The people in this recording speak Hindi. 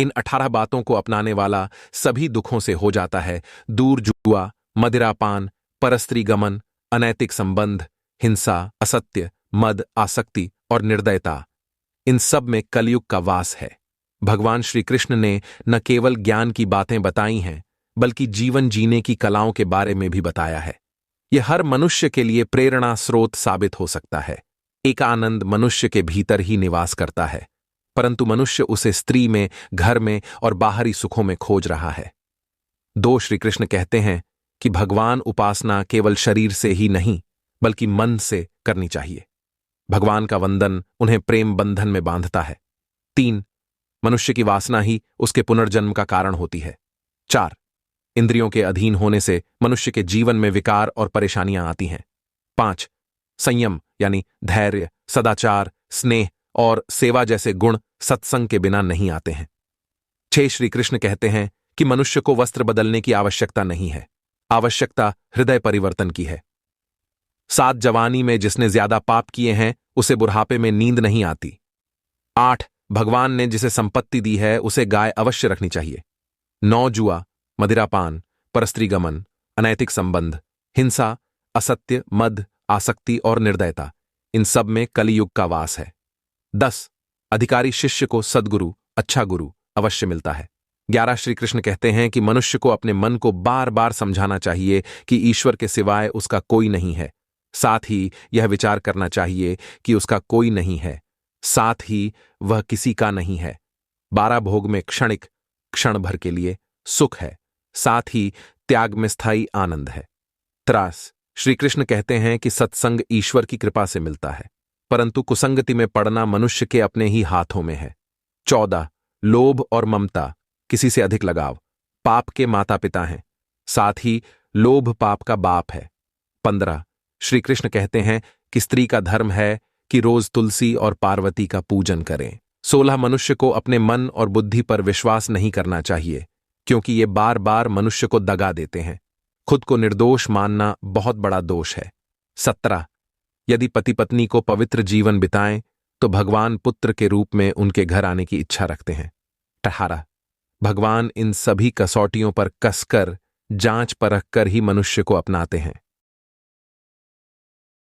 इन 18 बातों को अपनाने वाला सभी दुखों से हो जाता है दूर। जुआ, मदिरापान, परस्त्री गमन, अनैतिक संबंध, हिंसा, असत्य, मद, आसक्ति और निर्दयता, इन सब में कलयुग का वास है। भगवान श्री कृष्ण ने न केवल ज्ञान की बातें बताई हैं, बल्कि जीवन जीने की कलाओं के बारे में भी बताया है। यह हर मनुष्य के लिए प्रेरणा स्रोत साबित हो सकता है। एक आनंद मनुष्य के भीतर ही निवास करता है, परंतु मनुष्य उसे स्त्री में, घर में और बाहरी सुखों में खोज रहा है। श्री कृष्ण कहते हैं कि भगवान उपासना केवल शरीर से ही नहीं, बल्कि मन से करनी चाहिए। भगवान का वंदन उन्हें प्रेम बंधन में बांधता है। 3, मनुष्य की वासना ही उसके पुनर्जन्म का कारण होती है। 4, इंद्रियों के अधीन होने से मनुष्य के जीवन में विकार और परेशानियां आती हैं। 5, संयम यानी धैर्य, सदाचार, स्नेह और सेवा जैसे गुण सत्संग के बिना नहीं आते हैं। 6, श्री कृष्ण कहते हैं कि मनुष्य को वस्त्र बदलने की आवश्यकता नहीं है, आवश्यकता हृदय परिवर्तन की है। 7, जवानी में जिसने ज्यादा पाप किए हैं उसे बुढ़ापे में नींद नहीं आती। 8, भगवान ने जिसे संपत्ति दी है उसे गाय अवश्य रखनी चाहिए। 9, जुआ, मदिरापान, परस्त्री गमन, अनैतिक संबंध, हिंसा, असत्य, मद, आसक्ति और निर्दयता, इन सब में कलियुग का वास है। 10, अधिकारी शिष्य को सद्गुरु, अच्छा गुरु अवश्य मिलता है। 11, श्री कृष्ण कहते हैं कि मनुष्य को अपने मन को बार बार समझाना चाहिए कि ईश्वर के सिवाय उसका कोई नहीं है। साथ ही यह विचार करना चाहिए कि उसका कोई नहीं है, साथ ही वह किसी का नहीं है। 12 भोग में क्षणिक, क्षण भर के लिए सुख है, साथ ही त्याग में स्थायी आनंद है। 13, श्री कृष्ण कहते हैं कि सत्संग ईश्वर की कृपा से मिलता है, परंतु कुसंगति में पड़ना मनुष्य के अपने ही हाथों में है। 14, लोभ और ममता, किसी से अधिक लगाव, पाप के माता पिता हैं, साथ ही लोभ पाप का बाप है। 15, श्री कृष्ण कहते हैं कि स्त्री का धर्म है कि रोज तुलसी और पार्वती का पूजन करें। 16, मनुष्य को अपने मन और बुद्धि पर विश्वास नहीं करना चाहिए, क्योंकि ये बार बार मनुष्य को दगा देते हैं। खुद को निर्दोष मानना बहुत बड़ा दोष है। 17, यदि पति पत्नी को पवित्र जीवन बिताएं तो भगवान पुत्र के रूप में उनके घर आने की इच्छा रखते हैं। 18, भगवान इन सभी कसौटियों पर कसकर, जांच परख कर ही मनुष्य को अपनाते हैं।